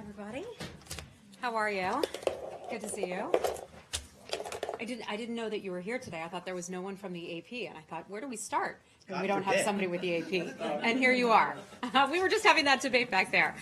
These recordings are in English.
everybody. How are you? Good to see you. I didn't know that you were here today. I thought there was no one from the AP, and I thought, where do we start? And we don't have somebody with the AP. And here you are. We were just having that debate back there.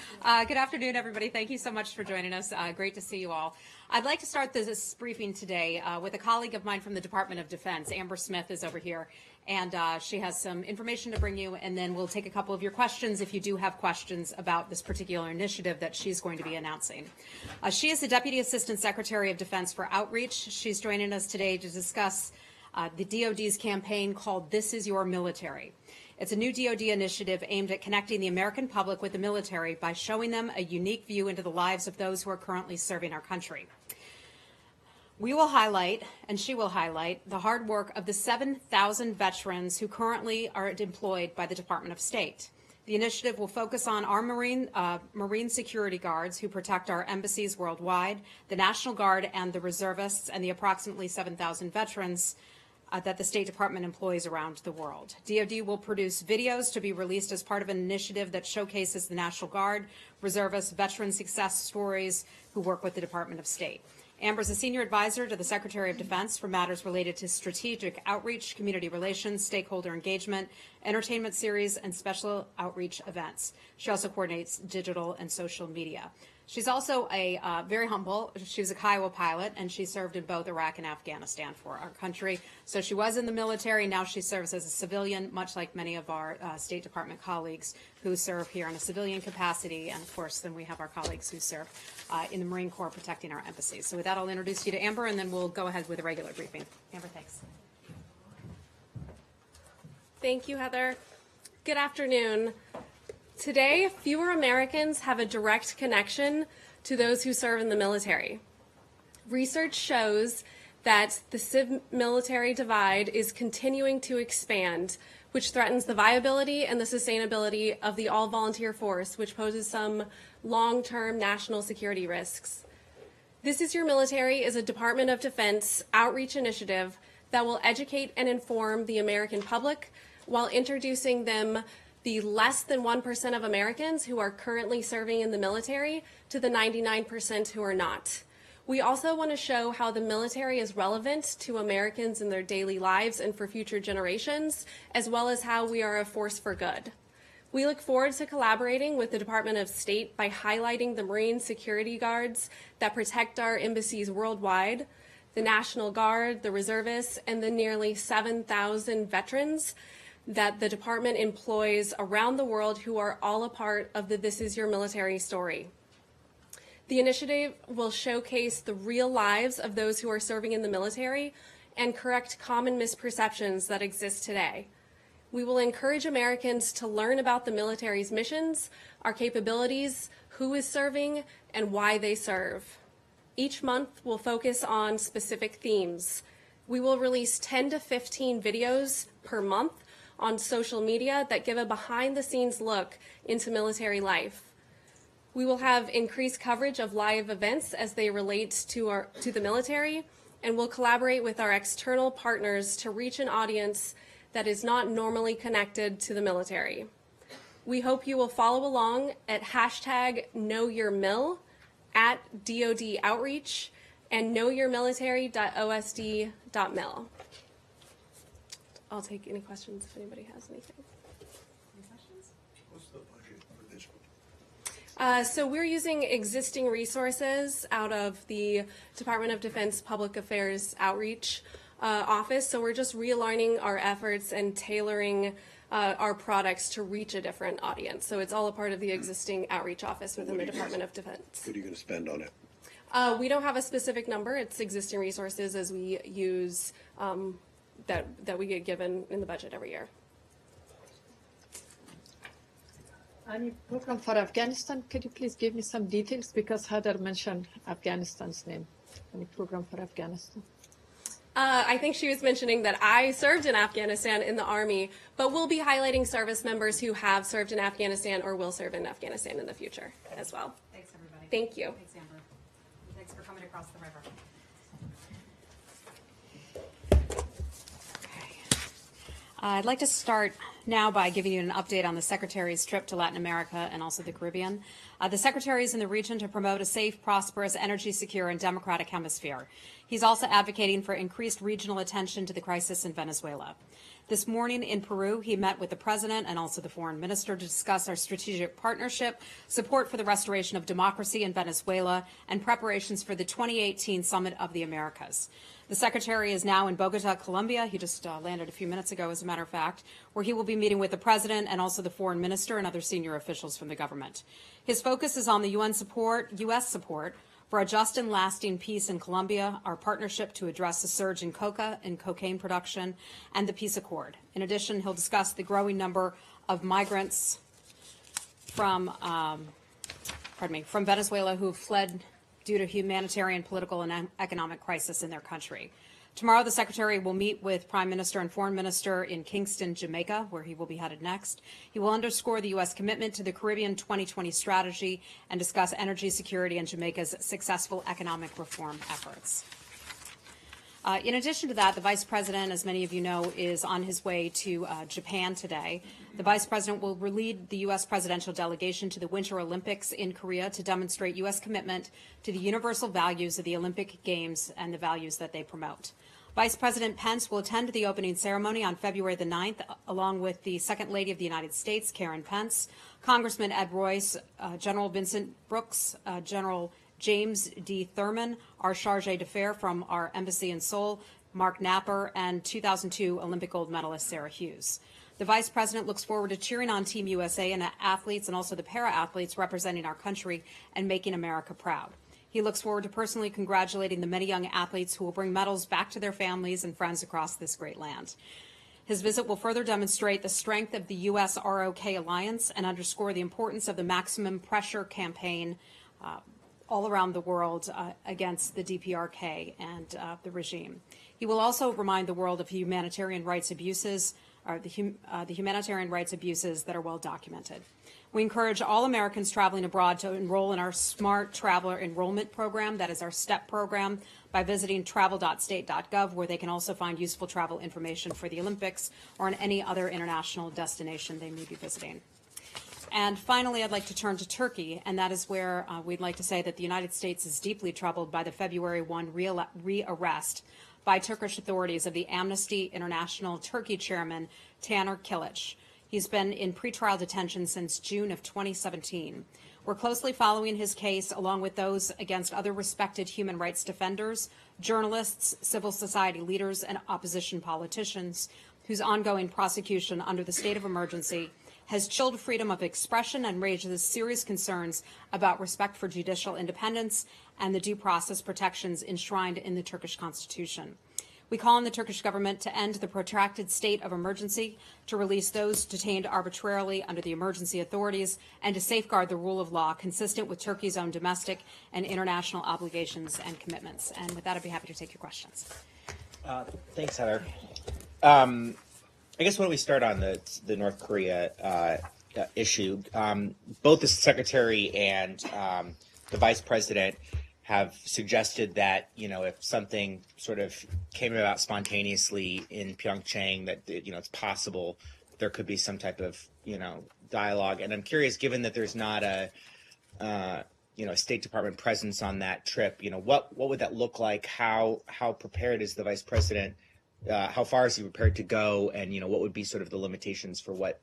Good afternoon, everybody. Thank you so much for joining us. Great to see you all. I'd like to start this briefing today with a colleague of mine from the Department of Defense. Amber Smith is over here, and she has some information to bring you, and then we'll take a couple of your questions if you do have questions about this particular initiative that she's going to be announcing. She is the Deputy Assistant Secretary of Defense for Outreach. She's joining us today to discuss the DoD's campaign called This Is Your Military. It's a new DoD initiative aimed at connecting the American public with the military by showing them a unique view into the lives of those who are currently serving our country. We will highlight, and she will highlight, the hard work of the 7,000 veterans who currently are employed by the Department of State. The initiative will focus on our Marine security guards who protect our embassies worldwide, the National Guard and the reservists, and the approximately 7,000 veterans that the State Department employs around the world. DoD will produce videos to be released as part of an initiative that showcases the National Guard, reservists, veteran success stories who work with the Department of State. Amber is a senior advisor to the Secretary of Defense for matters related to strategic outreach, community relations, stakeholder engagement, entertainment series, and special outreach events. She also coordinates digital and social media. She's also very humble. She was a Kiowa pilot, and she served in both Iraq and Afghanistan for our country. So she was in the military. Now she serves as a civilian, much like many of our State Department colleagues who serve here in a civilian capacity. And, of course, then we have our colleagues who serve in the Marine Corps protecting our embassies. So with that, I'll introduce you to Amber, and then we'll go ahead with a regular briefing. Amber, thanks. Thank you, Heather. Good afternoon. Today, fewer Americans have a direct connection to those who serve in the military. Research shows that the civ-military divide is continuing to expand, which threatens the viability and the sustainability of the all-volunteer force, which poses some long-term national security risks. This Is Your Military is a Department of Defense outreach initiative that will educate and inform the American public while introducing them the less than 1% of Americans who are currently serving in the military to the 99% who are not. We also want to show how the military is relevant to Americans in their daily lives and for future generations, as well as how we are a force for good. We look forward to collaborating with the Department of State by highlighting the Marine security guards that protect our embassies worldwide, the National Guard, the reservists, and the nearly 7,000 veterans that the department employs around the world who are all a part of the This Is Your Military story. The initiative will showcase the real lives of those who are serving in the military and correct common misperceptions that exist today. We will encourage Americans to learn about the military's missions, our capabilities, who is serving, and why they serve. Each month will focus on specific themes. We will release 10 to 15 videos per month on social media that give a behind-the-scenes look into military life. We will have increased coverage of live events as they relate to the military, and we'll collaborate with our external partners to reach an audience that is not normally connected to the military. We hope you will follow along at #KnowYourMil, at DoD Outreach, and knowyourmilitary.osd.mil. I'll take any questions if anybody has anything. Any questions? What's the budget for this one? So we're using existing resources out of the Department of Defense Public Affairs Outreach Office. So we're just realigning our efforts and tailoring our products to reach a different audience. So it's all a part of the existing outreach office within the Department of Defense. What are you going to spend on it? We don't have a specific number. It's existing resources as we use that we get given in the budget every year. Any program for Afghanistan? Could you please give me some details? Because Heather mentioned Afghanistan's name. Any program for Afghanistan? I think she was mentioning that I served in Afghanistan in the Army, but we'll be highlighting service members who have served in Afghanistan or will serve in Afghanistan in the future as well. Thanks, everybody. Thank you. Thanks, Amber. Thanks for coming across the river. Okay. I'd like to start now by giving you an update on the Secretary's trip to Latin America and also the Caribbean. The Secretary is in the region to promote a safe, prosperous, energy secure, and democratic hemisphere. He's also advocating for increased regional attention to the crisis in Venezuela. This morning in Peru, he met with the President and also the Foreign Minister to discuss our strategic partnership, support for the restoration of democracy in Venezuela, and preparations for the 2018 Summit of the Americas. The Secretary is now in Bogota, Colombia. He just landed a few minutes ago, as a matter of fact, where he will be meeting with the President and also the Foreign Minister and other senior officials from the government. His focus is on the U.S. support for a just and lasting peace in Colombia, our partnership to address the surge in coca and cocaine production, and the peace accord. In addition, he'll discuss the growing number of migrants from Venezuela who have fled due to humanitarian, political, and economic crisis in their country. Tomorrow, the Secretary will meet with Prime Minister and Foreign Minister in Kingston, Jamaica, where he will be headed next. He will underscore the U.S. commitment to the Caribbean 2020 strategy and discuss energy security and Jamaica's successful economic reform efforts. In addition to that, the Vice President, as many of you know, is on his way to Japan today. The Vice President will lead the U.S. presidential delegation to the Winter Olympics in Korea to demonstrate U.S. commitment to the universal values of the Olympic Games and the values that they promote. Vice President Pence will attend the opening ceremony on February the 9th, along with the Second Lady of the United States, Karen Pence, Congressman Ed Royce, General Vincent Brooks, General James D. Thurman, our charge d'affaires from our embassy in Seoul, Mark Napper, and 2002 Olympic gold medalist Sarah Hughes. The Vice President looks forward to cheering on Team USA and athletes and also the para-athletes representing our country and making America proud. He looks forward to personally congratulating the many young athletes who will bring medals back to their families and friends across this great land. His visit will further demonstrate the strength of the U.S. ROK alliance and underscore the importance of the maximum pressure campaign all around the world against the DPRK and the regime. He will also remind the world of humanitarian rights abuses, or the humanitarian rights abuses that are well documented. We encourage all Americans traveling abroad to enroll in our Smart Traveler Enrollment Program, that is our STEP program, by visiting travel.state.gov, where they can also find useful travel information for the Olympics or on any other international destination they may be visiting. And finally, I'd like to turn to Turkey, and that is where we'd like to say that the United States is deeply troubled by the February 1 rearrest by Turkish authorities of the Amnesty International Turkey chairman, Taner Kilic. He's been in pretrial detention since June of 2017. We're closely following his case, along with those against other respected human rights defenders, journalists, civil society leaders, and opposition politicians, whose ongoing prosecution under the state of emergency has chilled freedom of expression and raises serious concerns about respect for judicial independence and the due process protections enshrined in the Turkish constitution. We call on the Turkish government to end the protracted state of emergency, to release those detained arbitrarily under the emergency authorities, and to safeguard the rule of law consistent with Turkey's own domestic and international obligations and commitments. And with that, I'd be happy to take your questions. Thanks, Heather. I guess why don't we start on the North Korea issue? Both the Secretary and the Vice President have suggested that, if something sort of came about spontaneously in Pyeongchang, that, it's possible there could be some type of, dialogue. And I'm curious, given that there's not a State Department presence on that trip, what would that look like? How prepared is the Vice President? How far is he prepared to go? And, what would be sort of the limitations for what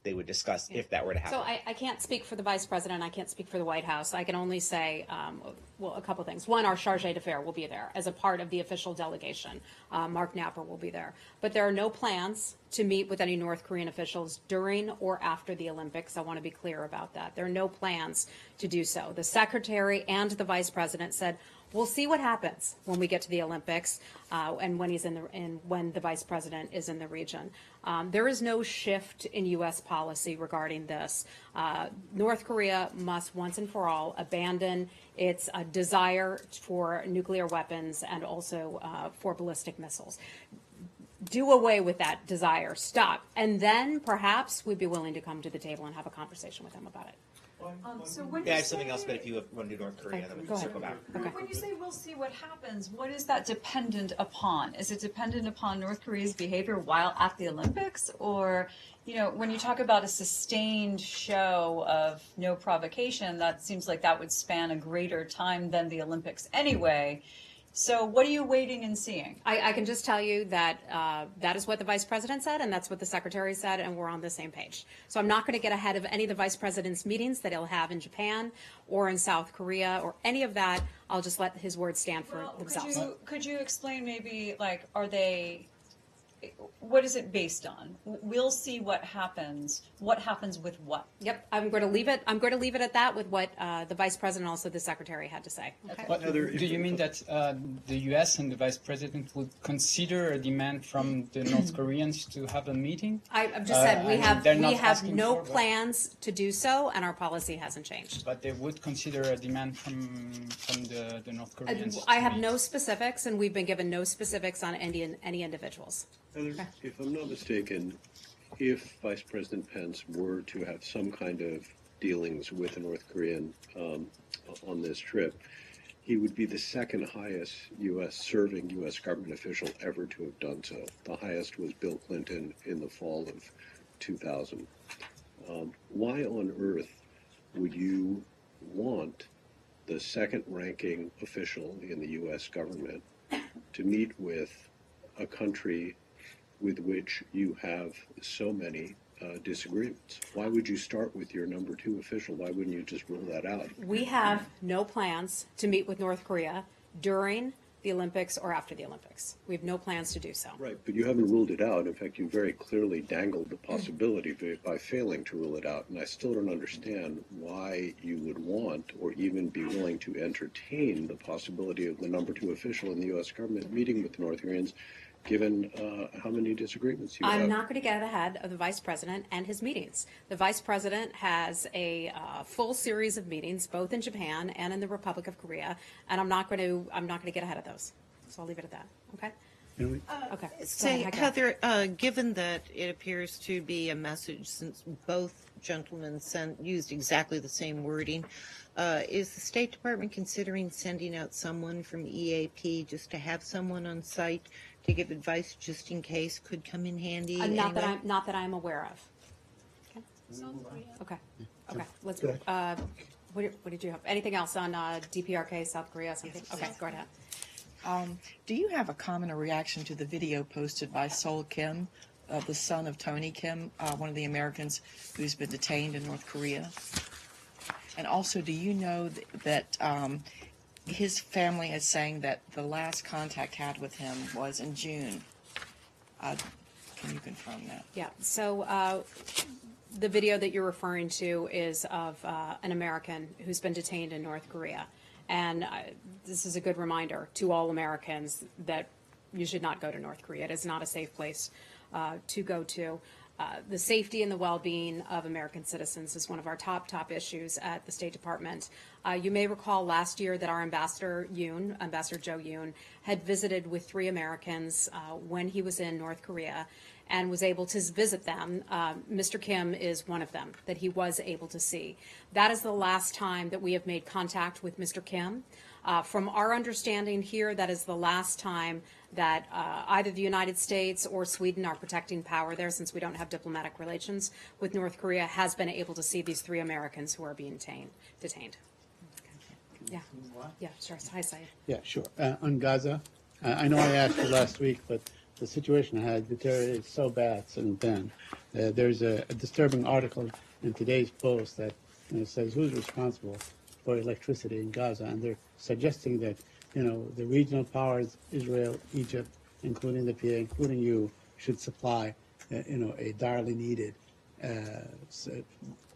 they would discuss if that were to happen? So I can't speak for the Vice President. I can't speak for the White House. I can only say, a couple things. One, our charge d'affaires will be there as a part of the official delegation. Mark Napper will be there. But there are no plans to meet with any North Korean officials during or after the Olympics. I want to be clear about that. There are no plans to do so. The Secretary and the Vice President said, we'll see what happens when we get to the Olympics and when the Vice President is in the region. There is no shift in U.S. policy regarding this. North Korea must once and for all abandon its desire for nuclear weapons and also for ballistic missiles. Do away with that desire. Stop. And then perhaps we'd be willing to come to the table and have a conversation with them about it. So when Yeah, I you have something say- else, but if you want to do North Korea, then we Go can ahead. circle back. Okay. When you say we'll see what happens, what is that dependent upon? Is it dependent upon North Korea's behavior while at the Olympics? Or, when you talk about a sustained show of no provocation, that seems like that would span a greater time than the Olympics anyway. So what are you waiting and seeing? I can just tell you that that is what the vice president said, and that's what the secretary said, and we're on the same page. So I'm not going to get ahead of any of the vice president's meetings that he'll have in Japan or in South Korea or any of that. I'll just let his words stand for themselves. Could you explain maybe, like, what is it based on? We'll see what happens. What happens with what? Yep, I'm going to leave it. I'm going to leave it at that with what the vice president, also the secretary, had to say. Okay. But Heather, do you mean that the U.S. and the Vice President would consider a demand from the North Koreans to have a meeting? I've just said we and have they're not asking no for what? plans to do so, and our policy hasn't changed. But they would consider a demand from the North Koreans. I to have meet. no specifics, and we've been given no specifics on any individuals. Heather, if I'm not mistaken, if Vice President Pence were to have some kind of dealings with a North Korean on this trip, he would be the second highest serving U.S. government official ever to have done so. The highest was Bill Clinton in the fall of 2000. Why on earth would you want the second-ranking official in the U.S. government to meet with a country with which you have so many disagreements? Why would you start with your number two official? Why wouldn't you just rule that out? We have no plans to meet with North Korea during the Olympics or after the Olympics. We have no plans to do so. Right, but you haven't ruled it out. In fact, you very clearly dangled the possibility by failing to rule it out. And I still don't understand why you would want or even be willing to entertain the possibility of the number two official in the U.S. government meeting with the North Koreans, given how many disagreements you have. I'm not going to get ahead of the vice president and his meetings. The vice president has a full series of meetings, both in Japan and in the Republic of Korea, and I'm not going to get ahead of those. So I'll leave it at that. Okay. Okay. Go Say, ahead, Heather, given that it appears to be a message, since both gentlemen used exactly the same wording, is the State Department considering sending out someone from EAP just to have someone on site to give advice, just in case, could come in handy? Not anyway? that I'm aware of. Okay. Okay. Let's. What did you have? Anything else on DPRK, South Korea, something? Okay, go ahead. Do you have a comment or reaction to the video posted by Sol Kim, the son of Tony Kim, one of the Americans who's been detained in North Korea? And also, do you know that his family is saying that the last contact had with him was in June? Can you confirm that? Yeah. So the video that you're referring to is of an American who's been detained in North Korea. And this is a good reminder to all Americans that you should not go to North Korea. It is not a safe place to go to. The safety and the well-being of American citizens is one of our top issues at the State Department. You may recall last year that our Ambassador Joe Yoon, had visited with 3 Americans when he was in North Korea and was able to visit them. Mr. Kim is one of them that he was able to see. That is the last time that we have made contact with Mr. Kim. From our understanding here, that is the last time that either the United States or Sweden, our protecting power there, since we don't have diplomatic relations with North Korea, has been able to see these 3 Americans who are being detained. Yeah. Yeah, sure. Hi, Saeed. Yeah, sure. On Gaza, I know I asked you last week, but the situation has deteriorated so bad since then. There's a disturbing article in today's Post that says who's responsible for electricity in Gaza, and they're suggesting that the regional powers, Israel, Egypt, including the PA, including you, should supply a direly needed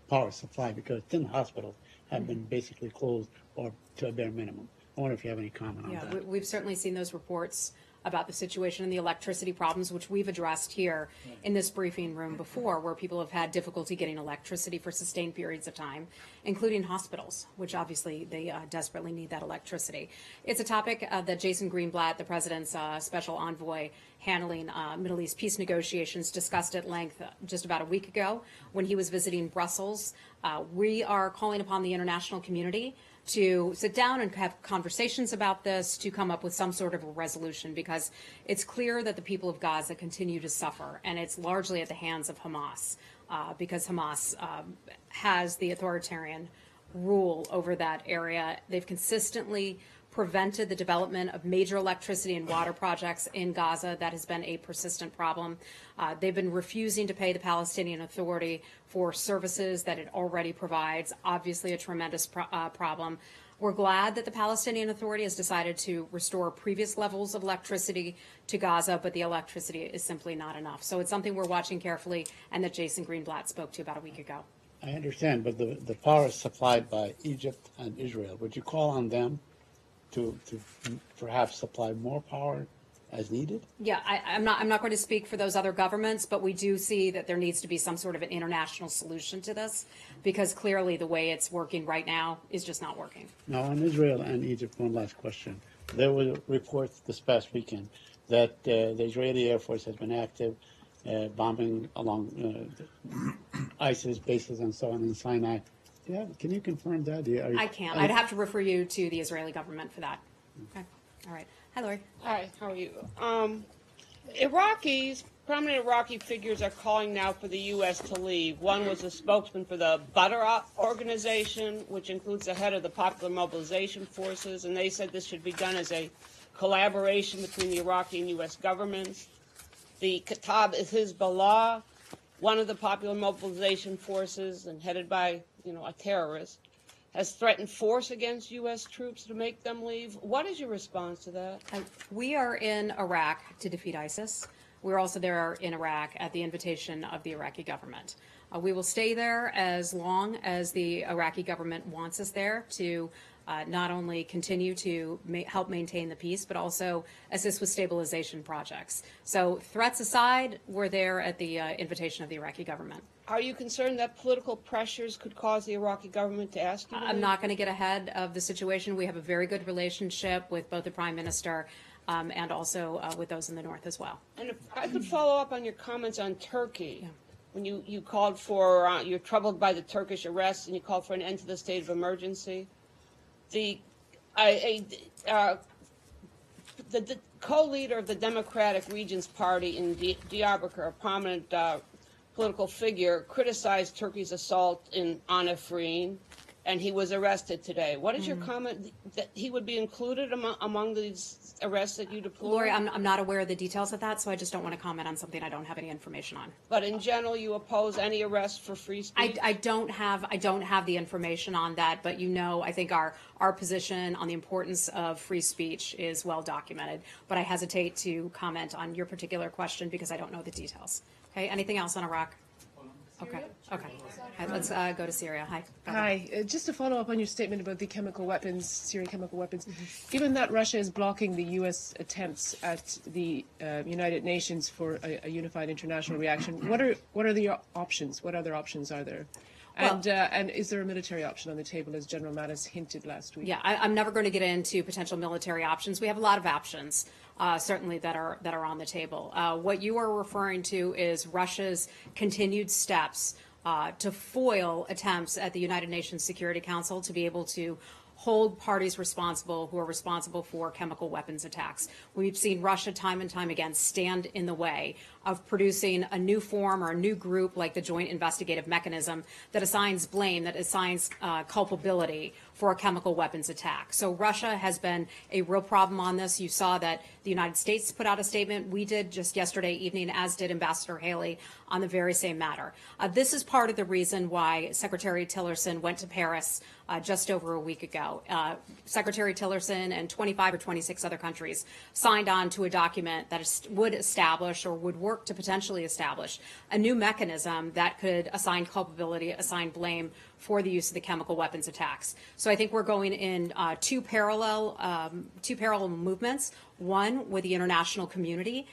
power supply, because 10 hospitals have been basically closed or to a bare minimum. I wonder if you have any comment on Yeah, that. we've certainly seen those reports about the situation and the electricity problems, which we've addressed here in this briefing room before, where people have had difficulty getting electricity for sustained periods of time, including hospitals, which obviously they desperately need that electricity. It's a topic that Jason Greenblatt, the president's special envoy handling Middle East peace negotiations, discussed at length just about a week ago when he was visiting Brussels. We are calling upon the international community to sit down and have conversations about this, to come up with some sort of a resolution, because it's clear that the people of Gaza continue to suffer, and it's largely at the hands of Hamas, because Hamas has the authoritarian rule over that area. They've consistently prevented the development of major electricity and water projects in Gaza. That has been a persistent problem. They've been refusing to pay the Palestinian Authority for services that it already provides, obviously a tremendous problem. We're glad that the Palestinian Authority has decided to restore previous levels of electricity to Gaza, but the electricity is simply not enough. So it's something we're watching carefully, and that Jason Greenblatt spoke to about a week ago. I understand, but the power is supplied by Egypt and Israel. Would you call on them to perhaps supply more power as needed? Yeah, I'm not going to speak for those other governments, but we do see that there needs to be some sort of an international solution to this, because clearly the way it's working right now is just not working. Now, on Israel and Egypt, one last question. There were reports this past weekend that the Israeli Air Force has been active, bombing along ISIS bases and so on in Sinai. Yeah, can you confirm that? I can't. I'd have to refer you to the Israeli government for that. Okay. All right. Hi, Lori. Hi, how are you? Iraqis, prominent Iraqi figures are calling now for the U.S. to leave. One was a spokesman for the Badr organization, which includes the head of the Popular Mobilization Forces, and they said this should be done as a collaboration between the Iraqi and U.S. governments. The Kataib is Hezbollah, one of the Popular Mobilization Forces, and headed by, a terrorist, has threatened force against U.S. troops to make them leave. What is your response to that? We are in Iraq to defeat ISIS. We're also there in Iraq at the invitation of the Iraqi government. We will stay there as long as the Iraqi government wants us there to not only continue to help maintain the peace, but also assist with stabilization projects. So threats aside, we're there at the invitation of the Iraqi government. Are you concerned that political pressures could cause the Iraqi government to ask you to I'm leave? not going to get ahead of the situation. We have a very good relationship with both the Prime Minister and also with those in the north as well. And if I could follow up on your comments on Turkey. Yeah. When you called for, you're troubled by the Turkish arrests and you called for an end to the state of emergency. The co-leader of the Democratic Regions Party in Diyarbakir, a prominent political figure, criticized Turkey's assault on Afrin, and he was arrested today. What is your comment that he would be included among these arrests that you deployed? Lori, I'm not aware of the details of that, so I just don't want to comment on something I don't have any information on. But in general, you oppose any arrest for free speech? I don't have the information on that, but I think our position on the importance of free speech is well documented. But I hesitate to comment on your particular question because I don't know the details. Okay, anything else on Iraq? Okay. Right, let's go to Syria. Hi. Hi. Just to follow up on your statement about the chemical weapons, Syrian chemical weapons, given that Russia is blocking the U.S. attempts at the United Nations for a unified international reaction, what are the options? What other options are there? And is there a military option on the table, as General Mattis hinted last week? Yeah, I'm never going to get into potential military options. We have a lot of options, certainly, that are on the table. What you are referring to is Russia's continued steps to foil attempts at the United Nations Security Council to be able to hold parties responsible who are responsible for chemical weapons attacks. We've seen Russia time and time again stand in the way of producing a new form or a new group like the Joint Investigative Mechanism that assigns blame, that assigns culpability for a chemical weapons attack. So Russia has been a real problem on this. You saw that the United States put out a statement. We did just yesterday evening, as did Ambassador Haley, on the very same matter. This is part of the reason why Secretary Tillerson went to Paris just over a week ago. Secretary Tillerson and 25 or 26 other countries signed on to a document that would establish or would work to potentially establish a new mechanism that could assign culpability, assign blame for the use of the chemical weapons attacks. So I think we're going in two parallel movements. One, with the international community,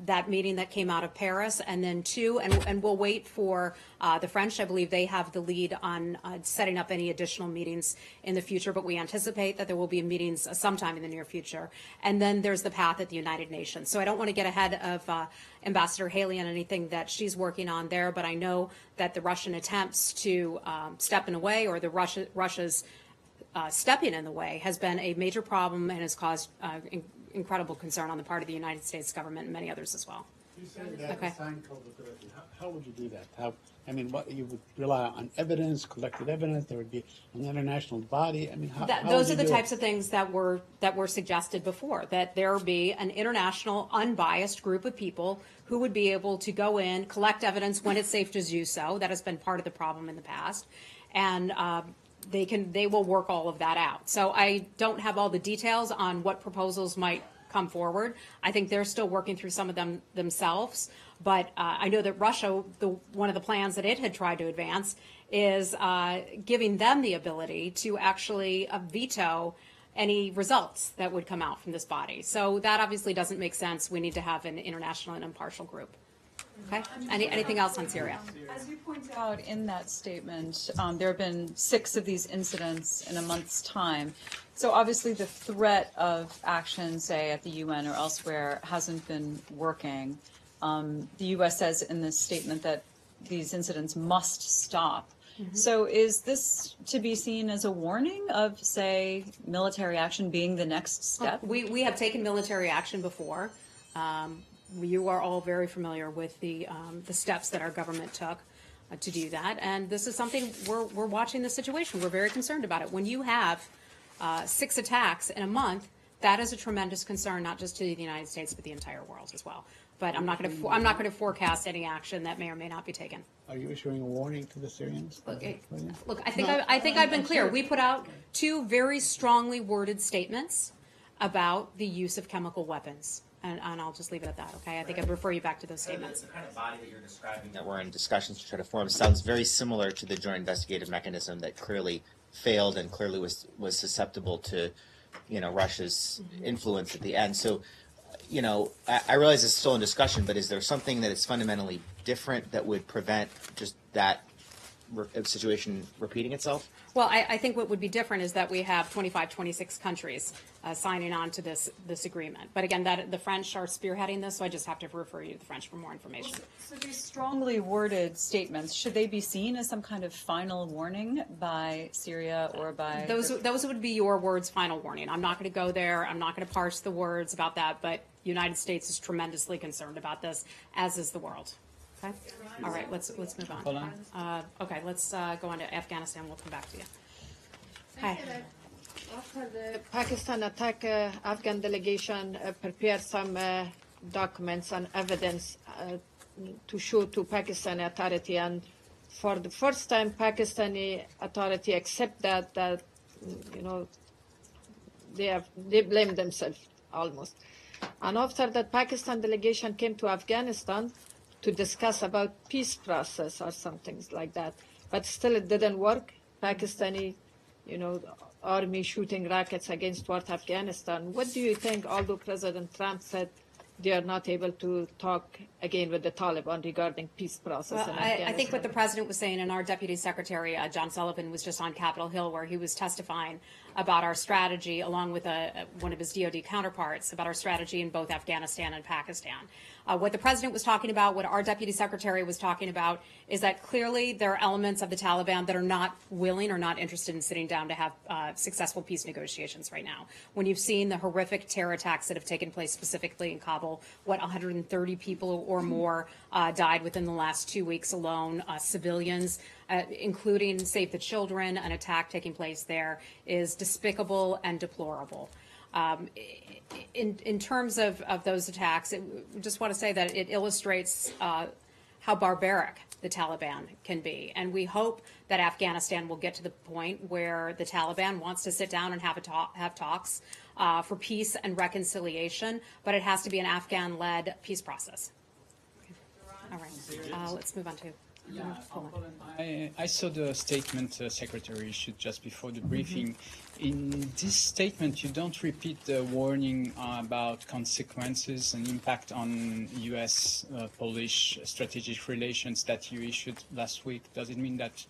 that meeting that came out of Paris, and then two, and we'll wait for the French. I believe they have the lead on setting up any additional meetings in the future, but we anticipate that there will be meetings sometime in the near future. And then there's the path at the United Nations. So I don't want to get ahead of Ambassador Haley on anything that she's working on there, but I know that the Russian attempts to step in the way, or the Russia's stepping in the way, has been a major problem and has caused incredible concern on the part of the United States government and many others as well. You said that Okay. sign culpability. How would you do that? What you would rely on evidence, collected evidence? There would be an international body. I mean, how Those would are the you do types it? of things that were suggested before, that there be an international, unbiased group of people who would be able to go in, collect evidence when it's safe to do so. That has been part of the problem in the past, and they will work all of that out. So I don't have all the details on what proposals might come forward. I think they're still working through some of them themselves. But I know that Russia, one of the plans that it had tried to advance is giving them the ability to actually veto any results that would come out from this body. So that obviously doesn't make sense. We need to have an international and impartial group. Okay. Anything else on Syria? As you point out in that statement, there have been 6 of these incidents in a month's time. So obviously the threat of action, say, at the UN or elsewhere, hasn't been working. The U.S. says in this statement that these incidents must stop. Mm-hmm. So is this to be seen as a warning of, say, military action being the next step? We have taken military action before. You are all very familiar with the steps that our government took to do that, and this is something we're watching the situation. We're very concerned about it. When you have 6 attacks in a month, that is a tremendous concern, not just to the United States, but the entire world as well. But I'm not going to forecast any action that may or may not be taken. Are you issuing a warning to the Syrians? Look, I think I've been clear. We put out 2 very strongly worded statements about the use of chemical weapons. And I'll just leave it at that, okay? I think I'd refer you back to those statements. The kind of body that you're describing that we're in discussions to try to form sounds very similar to the joint investigative mechanism that clearly failed and clearly was susceptible to, Russia's influence at the end. So, I realize it's still in discussion, but is there something that is fundamentally different that would prevent just that situation repeating itself? Well, I think what would be different is that we have 25, 26 countries signing on to this agreement. But again, that the French are spearheading this, so I just have to refer you to the French for more information. So these strongly worded statements, should they be seen as some kind of final warning by Syria or by... Those would be your words, final warning. I'm not going to go there. I'm not going to parse the words about that, but the United States is tremendously concerned about this, as is the world. Okay. All right. Let's move on. Hold on. Okay. Let's go on to Afghanistan. We'll come back to you. Hi. After the Pakistan attack, Afghan delegation prepared some documents and evidence to show to Pakistani authority, and for the first time, Pakistani authority accept that they blame themselves almost. And after that, Pakistan delegation came to Afghanistan to discuss about peace process or something like that. But still it didn't work. Pakistani, army shooting rockets against North Afghanistan. What do you think, although President Trump said they are not able to talk again with the Taliban regarding peace process in Afghanistan? I think what the president was saying, and our deputy secretary, John Sullivan, was just on Capitol Hill where he was testifying about our strategy, along with one of his DOD counterparts, about our strategy in both Afghanistan and Pakistan. What the president was talking about, what our deputy secretary was talking about, is that clearly there are elements of the Taliban that are not willing or not interested in sitting down to have successful peace negotiations right now. When you've seen the horrific terror attacks that have taken place specifically in Kabul, 130 people or more died within the last 2 weeks alone, civilians, including Save the Children, an attack taking place there, is despicable and deplorable. In terms of those attacks, I just want to say that it illustrates how barbaric the Taliban can be. And we hope that Afghanistan will get to the point where the Taliban wants to sit down and have talks for peace and reconciliation, but it has to be an Afghan-led peace process. All right, let's move on to I saw the statement Secretary issued just before the briefing. In this statement, you don't repeat the warning about consequences and impact on U.S.-Polish strategic relations that you issued last week. Does it mean that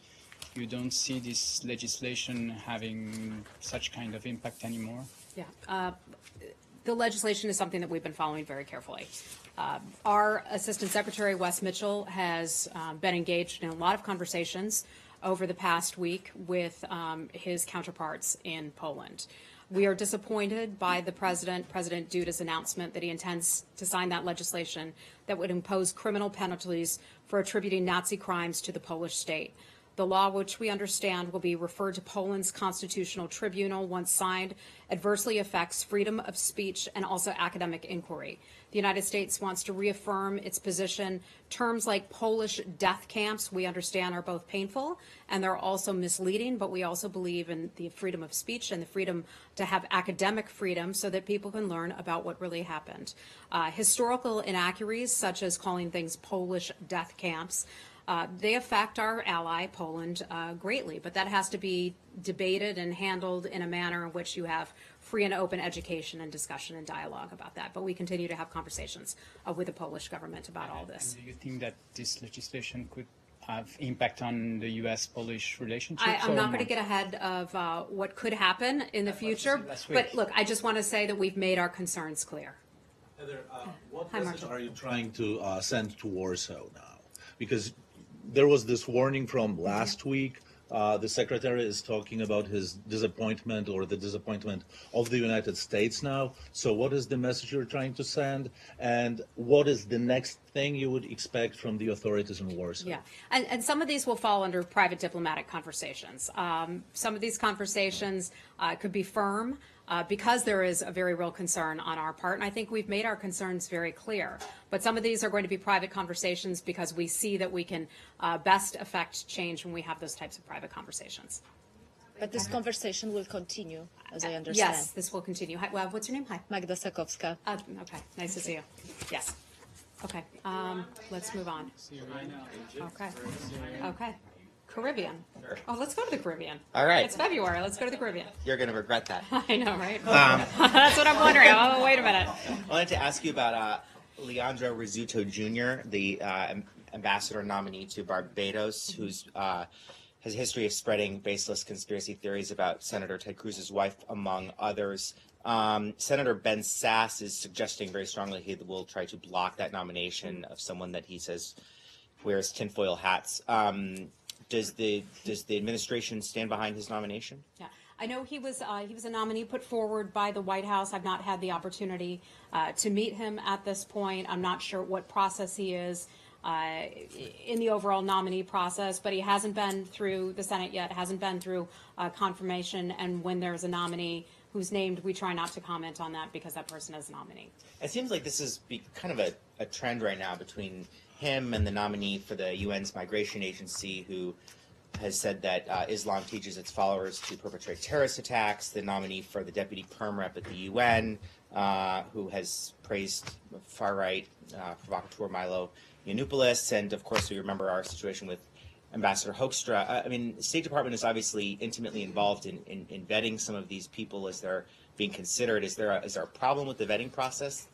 you don't see this legislation having such kind of impact anymore? Yeah. The legislation is something that we've been following very carefully. Our Assistant Secretary, Wes Mitchell, has been engaged in a lot of conversations over the past week with his counterparts in Poland. We are disappointed by the President Duda's announcement that he intends to sign that legislation that would impose criminal penalties for attributing Nazi crimes to the Polish state. The law, which we understand will be referred to Poland's constitutional tribunal once signed, adversely affects freedom of speech and also academic inquiry. The United States wants to reaffirm its position. Terms like Polish death camps, we understand, are both painful and they're also misleading, but we also believe in the freedom of speech and the freedom to have academic freedom so that people can learn about what really happened. Historical inaccuracies, such as calling things Polish death camps, they affect our ally, Poland, greatly, but that has to be debated and handled in a manner in which you have free and open education and discussion and dialogue about that. But we continue to have conversations with the Polish government about all this. Do you think that this legislation could have impact on the U.S.-Polish relationship? I'm not going to get ahead of what could happen in the future, but look, I just want to say that we've made our concerns clear. Heather, what message are you trying to send to Warsaw now? Because there was this warning from last week. The Secretary is talking about his disappointment or the disappointment of the United States now. So what is the message you're trying to send? And what is the next thing you would expect from the authorities in Warsaw? Yeah, and some of these will fall under private diplomatic conversations. Some of these conversations could be firm. Because there is a very real concern on our part, and I think we've made our concerns very clear. But some of these are going to be private conversations because we see that we can best affect change when we have those types of private conversations. But this conversation will continue, as I understand. Yes, this will continue. Hi, well, what's your name? Hi. Magda Sakowska. Okay, nice to see you. Yes. Okay, let's move on. Okay. Okay. Caribbean. Oh, let's go to the Caribbean. All right. It's February. Let's go to the Caribbean. You're going to regret that. I know, right? That's what I'm wondering. Oh, wait a minute. I wanted to ask you about Leandro Rizzuto Jr., the ambassador nominee to Barbados, who's has a history of spreading baseless conspiracy theories about Senator Ted Cruz's wife, among others. Senator Ben Sasse is suggesting very strongly he will try to block that nomination of someone that he says wears tinfoil hats. Does the administration stand behind his nomination? Yeah, I know he was a nominee put forward by the White House. I've not had the opportunity to meet him at this point. I'm not sure what process he is in the overall nominee process, but he hasn't been through the Senate yet, hasn't been through confirmation. And when there's a nominee who's named, we try not to comment on that because that person is a nominee. It seems like this is kind of a trend right now between him and the nominee for the UN's migration agency, who has said that Islam teaches its followers to perpetrate terrorist attacks, the nominee for the deputy perm rep at the UN, who has praised far-right provocateur Milo Yiannopoulos, and of course we remember our situation with Ambassador Hoekstra. I mean, the State Department is obviously intimately involved in vetting some of these people as they're being considered. Is there a problem with the vetting process?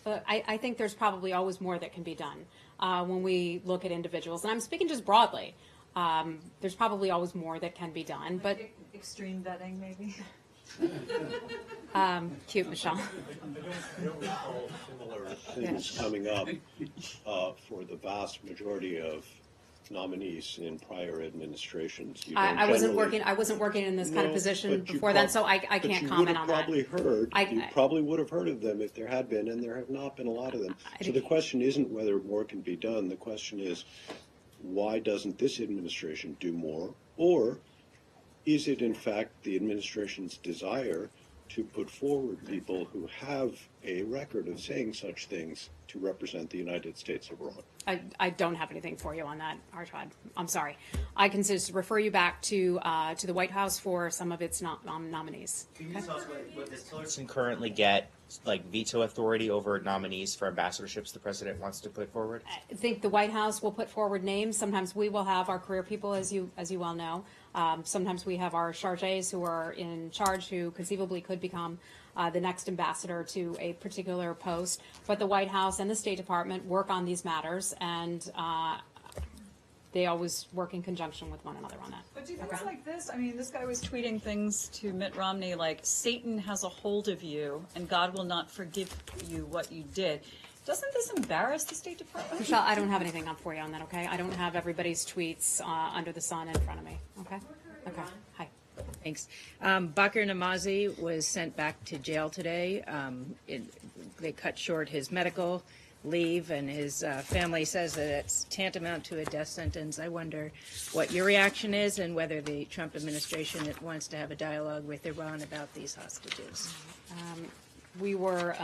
I think there's probably always more that can be done when we look at individuals. And I'm speaking just broadly. There's probably always more that can be done. But extreme vetting, maybe. Cute, Michelle. I don't recall similar things coming up for the vast majority of nominees in prior administrations. I wasn't working in this kind of position before then, so I can't comment on that. You probably would have heard of them if there had been, and there have not been a lot of them. So the question isn't whether more can be done. The question is, why doesn't this administration do more? Or is it, in fact, the administration's desire to put forward people who have a record of saying such things to represent the United States abroad? I don't have anything for you on that, Arshad. I'm sorry. I can just refer you back to the White House for some of its nominees. Can you tell us what does Tillerson currently get, like veto authority over nominees for ambassadorships the president wants to put forward? I think the White House will put forward names. Sometimes we will have our career people, as you well know. Sometimes we have our chargés who are in charge, who conceivably could become the next ambassador to a particular post. But the White House and the State Department work on these matters, and they always work in conjunction with one another on that. But do things like this, I mean, this guy was tweeting things to Mitt Romney like, Satan has a hold of you and God will not forgive you what you did. Doesn't this embarrass the State Department? Michelle, I don't have anything up for you on that, okay? I don't have everybody's tweets under the sun in front of me, okay? Okay, hi. Thanks. Bakr Namazi was sent back to jail today. They cut short his medical leave, and his family says that it's tantamount to a death sentence. I wonder what your reaction is and whether the Trump administration wants to have a dialogue with Iran about these hostages. We were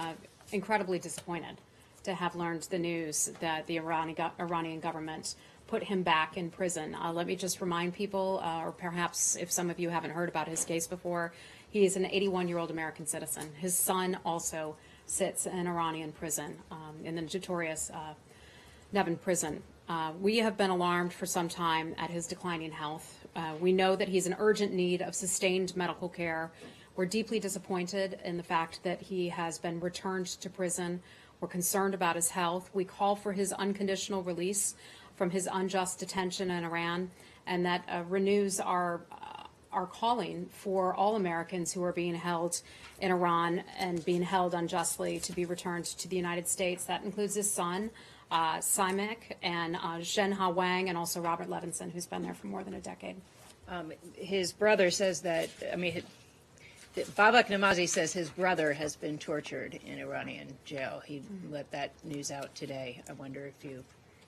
incredibly disappointed to have learned the news that the Iranian government put him back in prison. Let me just remind people, or perhaps if some of you haven't heard about his case before, he is an 81-year-old American citizen. His son also sits in Iranian prison, in the notorious Nevin prison. We have been alarmed for some time at his declining health. We know that he's in urgent need of sustained medical care. We're deeply disappointed in the fact that he has been returned to prison. We're concerned about his health. We call for his unconditional release from his unjust detention in Iran, and that renews our calling for all Americans who are being held in Iran and being held unjustly to be returned to the United States. That includes his son, Simek, and Zhenha Wang, and also Robert Levinson, who's been there for more than a decade. His brother says that, Babak Namazi says his brother has been tortured in Iranian jail. He let that news out today. I wonder if you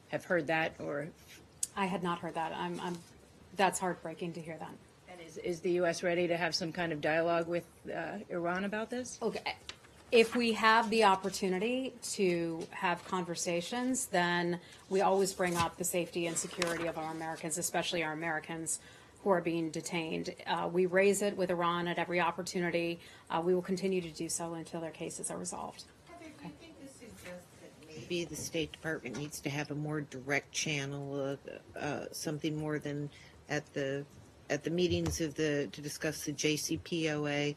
have heard that, or... I had not heard that. That's heartbreaking to hear that. And is the U.S. ready to have some kind of dialogue with Iran about this? Okay. If we have the opportunity to have conversations, then we always bring up the safety and security of our Americans, especially our Americans who are being detained. We raise it with Iran at every opportunity. We will continue to do so until their cases are resolved. Maybe the State Department needs to have a more direct channel, something more than at the meetings to discuss the JCPOA.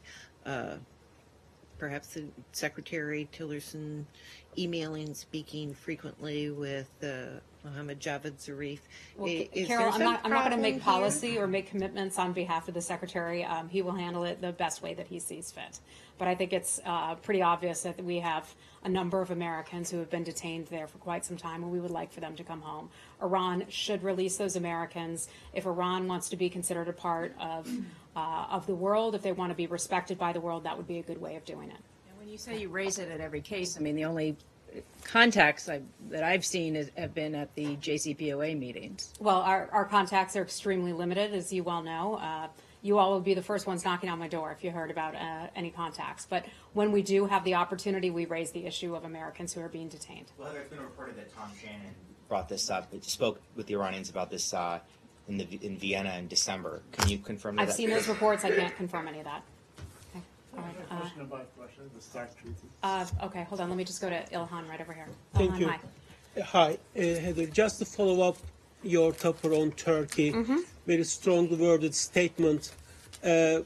Perhaps the Secretary Tillerson emailing, speaking frequently with Mohammad Javad Zarif. Well, Carol, I'm not going to make policy or make commitments on behalf of the Secretary. He will handle it the best way that he sees fit. But I think it's pretty obvious that we have a number of Americans who have been detained there for quite some time, and we would like for them to come home. Iran should release those Americans. If Iran wants to be considered a part of the world, if they want to be respected by the world, that would be a good way of doing it. And when you say you raise it at every case, I mean, the only contacts that I've seen have been at the JCPOA meetings. Well, our contacts are extremely limited, as you well know. You all would be the first ones knocking on my door if you heard about any contacts. But when we do have the opportunity, we raise the issue of Americans who are being detained. Well, it's been reported that Tom Shannon brought this up, spoke with the Iranians about this in Vienna in December. Can you confirm that? I've seen those reports. I can't confirm any of that. Question about Russia, the START treaty. Okay, hold on. Let me just go to Ilhan right over here. Thank Ilhan, you. Hi. Hi, Heather. Just to follow up your topper on Turkey, very strong worded statement. There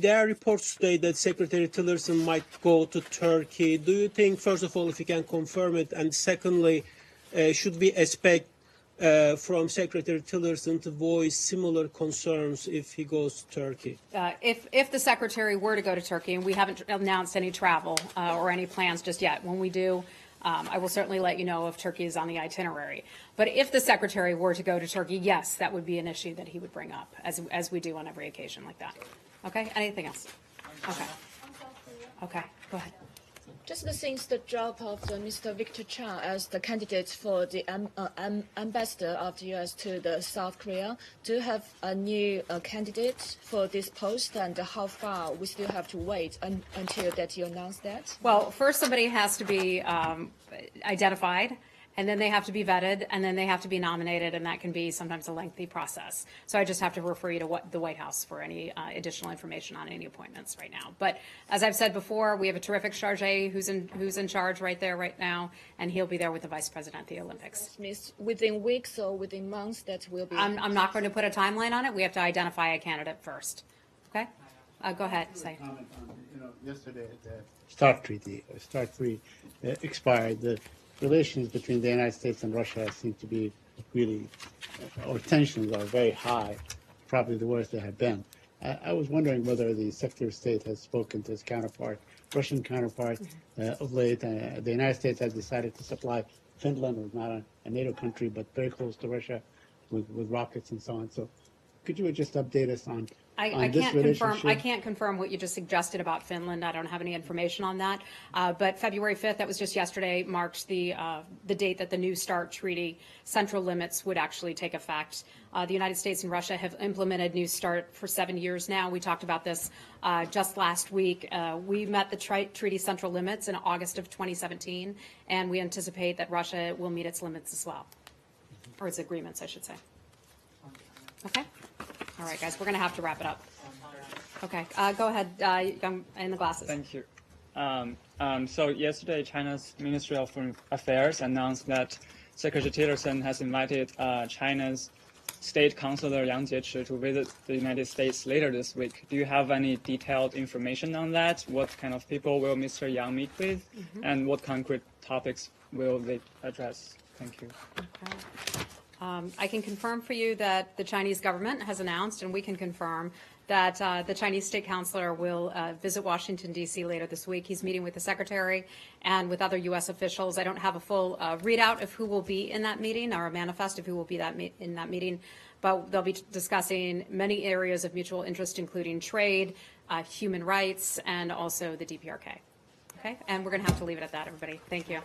are reports today that Secretary Tillerson might go to Turkey. Do you think, first of all, if you can confirm it, and secondly, should we expect from Secretary Tillerson to voice similar concerns if he goes to Turkey? If the Secretary were to go to Turkey, and we haven't announced any travel or any plans just yet, when we do, I will certainly let you know if Turkey is on the itinerary. But if the Secretary were to go to Turkey, yes, that would be an issue that he would bring up, as we do on every occasion like that. Okay? Anything else? Okay. Okay, go ahead. Just since the drop of Mr. Victor Cha as the candidate for the ambassador of the U.S. to the South Korea, do you have a new candidate for this post, and how far we still have to wait until that you announce that? Well, first somebody has to be identified, and then they have to be vetted, and then they have to be nominated, and that can be sometimes a lengthy process. So I just have to refer you to the White House for any additional information on any appointments right now. But as I've said before, we have a terrific chargé who's in charge right there right now, and he'll be there with the Vice President at the Olympics. Means within weeks or within months that will be. I'm not going to put a timeline on it. We have to identify a candidate first. Okay? Go ahead. Say. Yesterday the START treaty, START 3, expired. The relations between the United States and Russia seem to be really, or tensions are very high, probably the worst they have been. I was wondering whether the Secretary of State has spoken to his counterpart, Russian counterpart, of late. The United States has decided to supply Finland, who's not a NATO country, but very close to Russia, with rockets and so on. So could you just update us on I this can't relationship? confirm. I can't confirm what you just suggested about Finland. I don't have any information on that. But February 5th, that was just yesterday, marked the date that the New START treaty central limits would actually take effect. The United States and Russia have implemented New START for 7 years now. We talked about this just last week. We met the treaty central limits in August of 2017, and we anticipate that Russia will meet its limits as well, or its agreements, I should say. Okay. All right, guys, we're going to have to wrap it up. Okay, go ahead, young in the glasses. Thank you. So yesterday, China's Ministry of Foreign Affairs announced that Secretary Tillerson has invited China's State Councilor Yang Jiechi to visit the United States later this week. Do you have any detailed information on that? What kind of people will Mr. Yang meet with, and what concrete topics will they address? Thank you. Okay. I can confirm for you that the Chinese government has announced, and we can confirm, that the Chinese State Councilor will visit Washington, D.C. later this week. He's meeting with the Secretary and with other U.S. officials. I don't have a full readout of who will be in that meeting, or a manifest of who will be in that meeting, but they'll be discussing many areas of mutual interest, including trade, human rights, and also the DPRK. Okay? And we're going to have to leave it at that, everybody. Thank you.